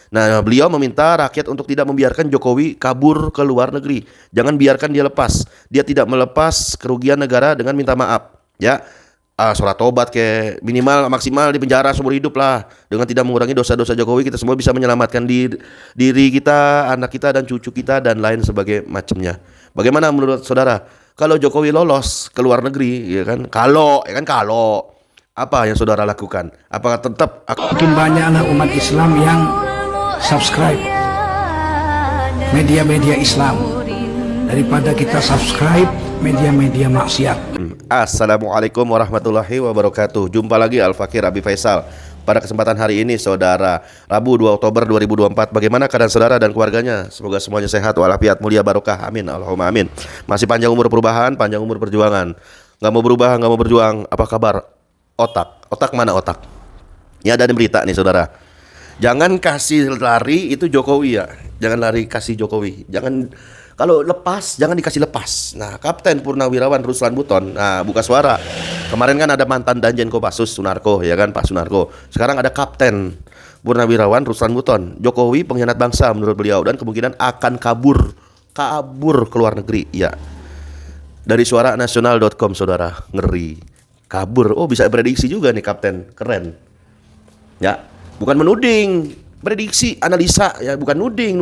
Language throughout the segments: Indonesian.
Nah, beliau meminta rakyat untuk tidak membiarkan Jokowi kabur ke luar negeri. Jangan biarkan dia lepas. Dia tidak melepas kerugian negara dengan minta maaf. Ya, sholat tobat kayak minimal maksimal di penjara seumur hidup lah. Dengan tidak mengurangi dosa-dosa Jokowi, kita semua bisa menyelamatkan diri kita, anak kita, dan cucu kita, dan lain sebagai macamnya. Bagaimana menurut saudara? Kalau Jokowi lolos ke luar negeri, ya kan? Kalau apa yang saudara lakukan? Apakah tetap Makin banyak anak umat Islam yang subscribe media-media Islam daripada kita subscribe media-media maksiat. Assalamualaikum warahmatullahi wabarakatuh. Jumpa lagi Al-Fakir Abi Faisal. Pada kesempatan hari ini saudara, Rabu 2 Oktober 2024. Bagaimana keadaan saudara dan keluarganya? Semoga semuanya sehat walafiat, mulia, barokah. Amin, Allahumma amin. Masih panjang umur perubahan, panjang umur perjuangan. Gak mau berubah, gak mau berjuang. Apa kabar? Otak mana otak? Ya, ada berita nih saudara. Jangan kasih lari itu Jokowi ya. Jangan lari kasih Jokowi. Jangan, kalau lepas jangan dikasih lepas. Nah, Kapten Purnawirawan Ruslan Buton, nah buka suara. Kemarin kan ada mantan Danjen Kopassus Sunarko, ya kan Pak Sunarko. Sekarang ada Kapten Purnawirawan Ruslan Buton. Jokowi pengkhianat bangsa menurut beliau dan kemungkinan akan kabur ke luar negeri. Ya. Dari suaranasional.com saudara, ngeri. Kabur. Oh, bisa prediksi juga nih Kapten. Keren. Ya. Bukan menuding, prediksi, analisa ya, bukan nuding.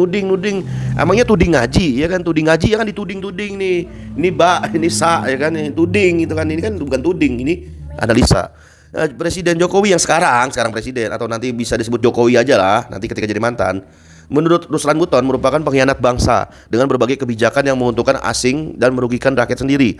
Emangnya tuding ngaji, ya kan? Tuding ngaji ya kan dituding-tuding nih. Ini ini ya kan, ini tuding gitu kan. Ini kan bukan tuding, ini analisa. Nah, Presiden Jokowi yang sekarang presiden atau nanti bisa disebut Jokowi aja lah, nanti ketika jadi mantan. Menurut Ruslan Buton merupakan pengkhianat bangsa dengan berbagai kebijakan yang menguntungkan asing dan merugikan rakyat sendiri.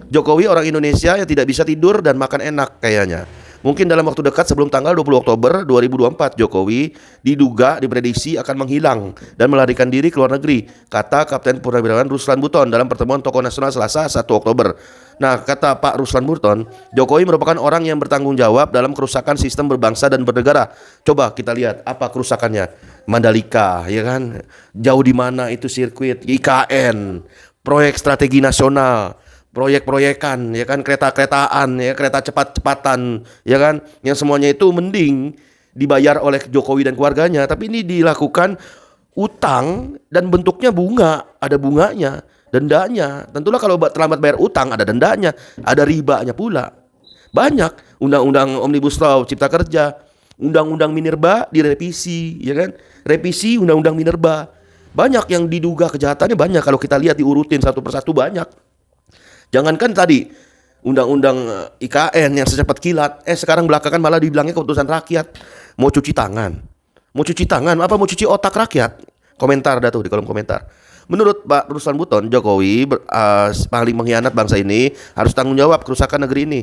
Jokowi orang Indonesia yang tidak bisa tidur dan makan enak kayaknya. Mungkin dalam waktu dekat sebelum tanggal 20 Oktober 2024 Jokowi diprediksi akan menghilang dan melarikan diri ke luar negeri, kata Kapten Purnawirawan Ruslan Buton dalam pertemuan tokoh nasional Selasa 1 Oktober. Nah, kata Pak Ruslan Buton, Jokowi merupakan orang yang bertanggung jawab dalam kerusakan sistem berbangsa dan bernegara. Coba kita lihat apa kerusakannya. Mandalika, ya kan? Jauh di mana itu sirkuit IKN, proyek strategi nasional, proyek-proyekan, ya kan, kereta-keretaan, ya, kereta cepat-cepatan, ya kan, yang semuanya itu mending dibayar oleh Jokowi dan keluarganya, tapi ini dilakukan utang dan bentuknya bunga, ada bunganya, dendanya. Tentulah kalau terlambat bayar utang ada dendanya, ada ribanya pula. Banyak undang-undang Omnibus Law Cipta Kerja, undang-undang Minerba direvisi, ya kan, revisi undang-undang Minerba. Banyak yang diduga kejahatannya, banyak kalau kita lihat diurutin satu persatu banyak. Jangankan tadi undang-undang IKN yang secepat kilat, sekarang belakangan malah dibilangnya keputusan rakyat. Mau cuci tangan apa mau cuci otak rakyat? Komentar dah tuh di kolom komentar. Menurut Pak Ruslan Buton, Jokowi paling mengkhianat bangsa ini, harus tanggung jawab kerusakan negeri ini.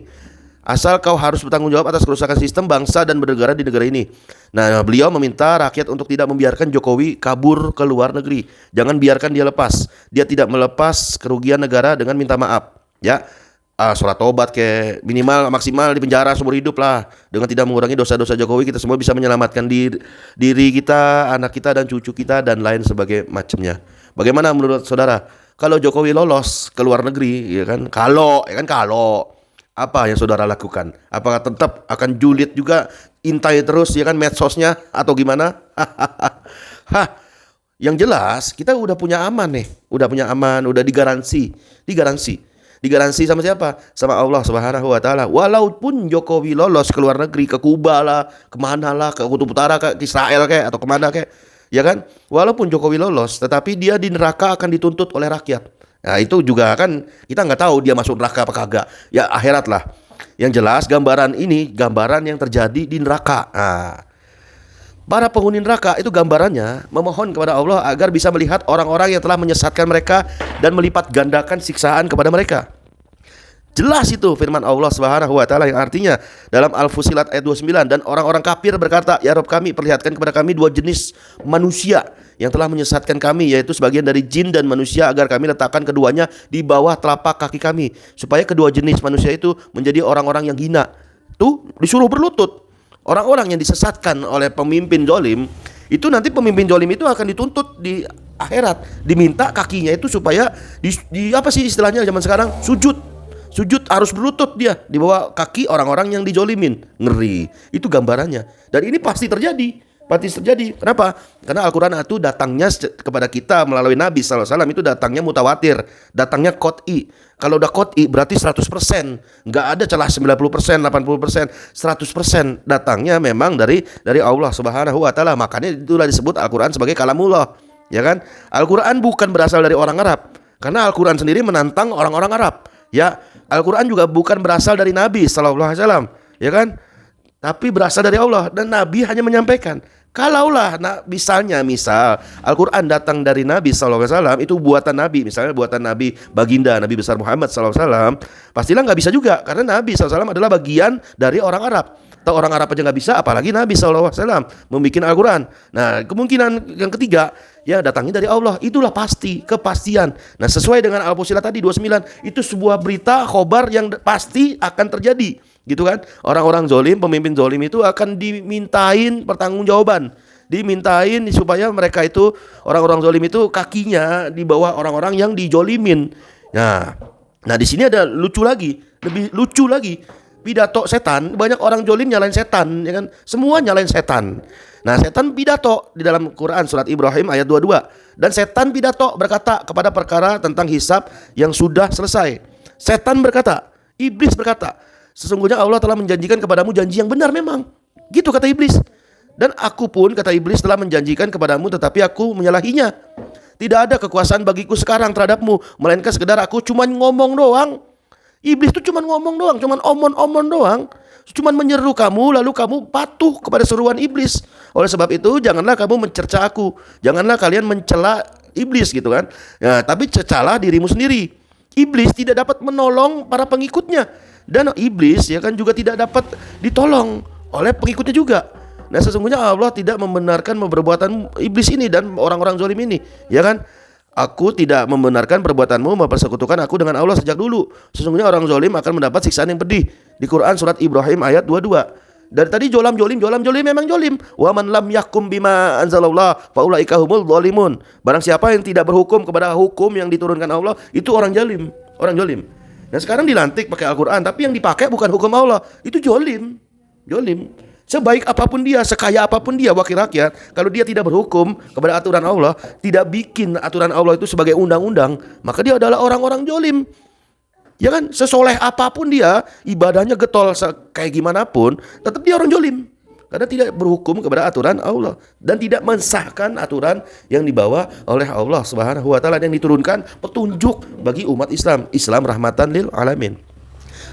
Asal kau harus bertanggung jawab atas kerusakan sistem bangsa dan bernegara di negara ini. Nah, beliau meminta rakyat untuk tidak membiarkan Jokowi kabur ke luar negeri. Jangan biarkan dia lepas. Dia tidak melepas kerugian negara dengan minta maaf. Ya, sholat tobat kayak minimal maksimal di penjara seumur hidup lah. Dengan tidak mengurangi dosa-dosa Jokowi, kita semua bisa menyelamatkan diri kita, anak kita, dan cucu kita, dan lain sebagai macamnya. Bagaimana menurut saudara? Kalau Jokowi lolos ke luar negeri, ya kan? Kalau apa yang saudara lakukan? Apakah tetap akan julid juga, intai terus ya kan medsosnya atau gimana? Yang jelas kita udah punya aman nih, udah digaransi sama siapa? Sama Allah Subhanahu wa taala. Walaupun Jokowi lolos ke luar negeri, ke Kuba lah, kemana lah, ke Kutub Utara, ke Israel kayak atau kemana kayak, ya kan? Walaupun Jokowi lolos, tetapi dia di neraka akan dituntut oleh rakyat. Nah, itu juga kan kita nggak tahu dia masuk neraka apa kagak. Ya akhirat lah. Yang jelas gambaran ini gambaran yang terjadi di neraka. Nah, para penghuni neraka itu gambarannya memohon kepada Allah agar bisa melihat orang-orang yang telah menyesatkan mereka dan melipat gandakan siksaan kepada mereka. Jelas itu firman Allah Subhanahu wa taala yang artinya dalam Al-Fusilat ayat 29, dan orang-orang kafir berkata, "Ya Rabb kami, perlihatkan kepada kami dua jenis manusia yang telah menyesatkan kami, yaitu sebagian dari jin dan manusia, agar kami letakkan keduanya di bawah telapak kaki kami, supaya kedua jenis manusia itu menjadi orang-orang yang hina." Tuh disuruh berlutut. Orang-orang yang disesatkan oleh pemimpin zalim, itu nanti pemimpin zalim itu akan dituntut di akhirat, diminta kakinya itu supaya di apa sih istilahnya zaman sekarang, sujud harus berlutut dia di bawah kaki orang-orang yang dijolimin. Ngeri. Itu gambarannya. Dan ini pasti terjadi. pasti terjadi. Kenapa? Karena Al-Quran itu datangnya kepada kita melalui Nabi SAW itu datangnya mutawatir, datangnya qot'i. Kalau udah qot'i berarti 100%, nggak ada celah 90%, 80%, 100% datangnya memang dari Allah Subhanahu wa taala. Makanya itulah disebut Al-Quran sebagai kalamullah, ya kan? Al-Quran bukan berasal dari orang Arab, karena Al-Quran sendiri menantang orang-orang Arab. Ya, Al-Quran juga bukan berasal dari Nabi SAW, ya kan? Tapi berasal dari Allah, dan Nabi hanya menyampaikan. Kalaulah misal Al-Quran datang dari Nabi SAW, itu buatan Nabi, misalnya buatan Nabi baginda Nabi besar Muhammad SAW, pastilah nggak bisa juga, karena Nabi SAW adalah bagian dari orang Arab. Atau orang Arab aja nggak bisa, apalagi Nabi SAW membuat Al-Quran. Nah, kemungkinan yang ketiga, ya datangnya dari Allah, itulah pasti, kepastian. Nah, sesuai dengan Al-Fussilat tadi 29, itu sebuah berita, khobar yang pasti akan terjadi, gitu kan. Orang-orang zolim, pemimpin zolim itu akan dimintain pertanggungjawaban, dimintain supaya mereka itu, orang-orang zolim itu kakinya di bawah orang-orang yang dijolimin. Nah di sini ada lebih lucu lagi. Pidato setan, banyak orang jolim nyalain setan, ya kan? Semua nyalain setan. Nah, setan pidato di dalam Quran surat Ibrahim ayat 22. Dan setan pidato berkata kepada perkara tentang hisab yang sudah selesai. Setan berkata, iblis berkata, sesungguhnya Allah telah menjanjikan kepadamu janji yang benar memang. Gitu kata iblis. Dan aku pun, kata iblis, telah menjanjikan kepadamu tetapi aku menyalahinya. Tidak ada kekuasaan bagiku sekarang terhadapmu, melainkan sekedar aku cuma ngomong doang. Iblis itu cuma ngomong doang, cuma omon-omon doang, cuma menyeru kamu, lalu kamu patuh kepada seruan iblis. Oleh sebab itu, janganlah kamu mencerca aku, janganlah kalian mencela iblis, gitu kan. Ya, tapi cecalah dirimu sendiri. Iblis tidak dapat menolong para pengikutnya, dan iblis ya kan juga tidak dapat ditolong oleh pengikutnya juga. Nah, sesungguhnya Allah tidak membenarkan perbuatan iblis ini dan orang-orang zalim ini, ya kan? Aku tidak membenarkan perbuatanmu mempersekutukan aku dengan Allah sejak dulu. Sesungguhnya orang zalim akan mendapat siksaan yang pedih. Di Quran surat Ibrahim ayat 22. Dari tadi jolim memang jolim. Wa man lam yakum bima anzalallah fa ulaika humul zalimun. Barang siapa yang tidak berhukum kepada hukum yang diturunkan Allah, itu orang zalim, orang jolim. Nah, sekarang dilantik pakai Al-Quran, tapi yang dipakai bukan hukum Allah. Itu jolim. Sebaik apapun dia, sekaya apapun dia wakil rakyat, kalau dia tidak berhukum kepada aturan Allah, tidak bikin aturan Allah itu sebagai undang-undang, maka dia adalah orang-orang jolim. Ya kan, sesoleh apapun dia, ibadahnya getol kayak gimana pun, tetap dia orang jolim. Karena tidak berhukum kepada aturan Allah dan tidak mensahkan aturan yang dibawa oleh Allah Subhanahu wa taala yang diturunkan petunjuk bagi umat Islam. Islam rahmatan lil alamin.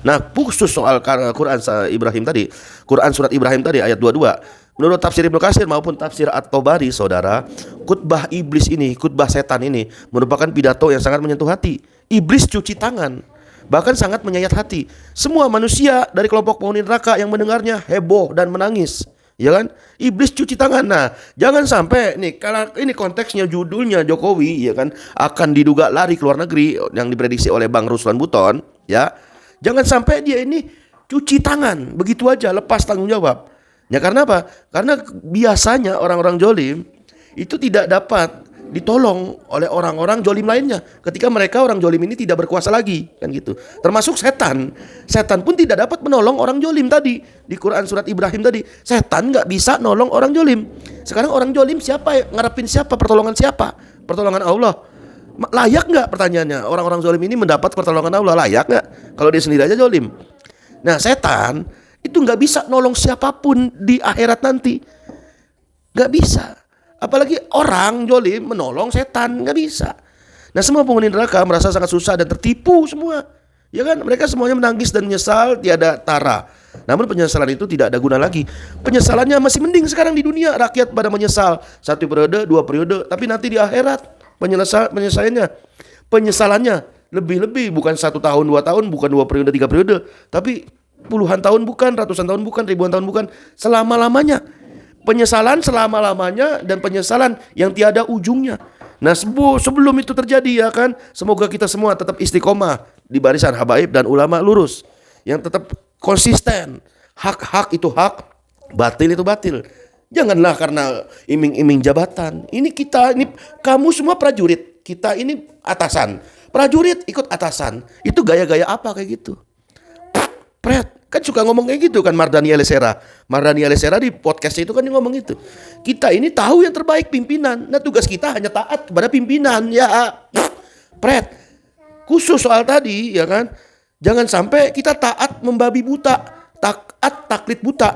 Nah, khusus soal Quran Ibrahim tadi, Quran surat Ibrahim tadi ayat 22. Menurut tafsir Ibnu Katsir maupun tafsir At-Tabari, saudara, khutbah iblis ini, khutbah setan ini merupakan pidato yang sangat menyentuh hati. Iblis cuci tangan, bahkan sangat menyayat hati. Semua manusia dari kelompok penghuni neraka yang mendengarnya heboh dan menangis. Ya kan? Iblis cuci tangan. Nah, jangan sampai nih, kalau ini konteksnya judulnya Jokowi ya kan akan diduga lari ke luar negeri yang diprediksi oleh Bang Ruslan Buton, ya. Jangan sampai dia ini cuci tangan begitu aja lepas tanggung jawab. Ya karena apa? Karena biasanya orang-orang jolim itu tidak dapat ditolong oleh orang-orang jolim lainnya ketika mereka orang jolim ini tidak berkuasa lagi, kan gitu. Termasuk setan. Setan pun tidak dapat menolong orang jolim tadi. Di Quran surat Ibrahim tadi, setan nggak bisa nolong orang jolim. Sekarang orang jolim siapa? Ngarepin siapa? Pertolongan siapa? Pertolongan Allah. Layak nggak pertanyaannya? Orang-orang zolim ini mendapat pertolongan Allah, layak nggak? Kalau dia sendiri aja zolim. Nah, setan itu nggak bisa nolong siapapun di akhirat nanti, nggak bisa. Apalagi orang zolim menolong setan, nggak bisa. Nah, semua penghuni neraka merasa sangat susah dan tertipu semua. Ya kan? Mereka semuanya menangis dan menyesal tiada tara. Namun penyesalan itu tidak ada guna lagi. Penyesalannya masih mending sekarang di dunia. Rakyat pada menyesal 1 periode, 2 periode, tapi nanti di akhirat penyesalannya lebih-lebih, bukan 1 tahun 2 tahun, bukan 2 periode 3 periode, tapi puluhan tahun bukan, ratusan tahun bukan, ribuan tahun bukan, selama-lamanya. Penyesalan selama-lamanya dan penyesalan yang tiada ujungnya. Nah, sebelum itu terjadi ya kan, semoga kita semua tetap istiqomah di barisan habaib dan ulama lurus yang tetap konsisten. Hak itu hak, batil itu batil. Janganlah karena iming-iming jabatan. Ini kamu semua prajurit. Kita ini atasan. Prajurit ikut atasan. Itu gaya-gaya apa kayak gitu? Pret, kan suka ngomong kayak gitu kan Mardhani Alisera. Mardhani Alisera di podcastnya itu kan dia ngomong itu. Kita ini tahu yang terbaik pimpinan. Nah tugas kita hanya taat kepada pimpinan. Ya, Pret, khusus soal tadi ya kan. Jangan sampai kita taat membabi buta, taat taklid buta.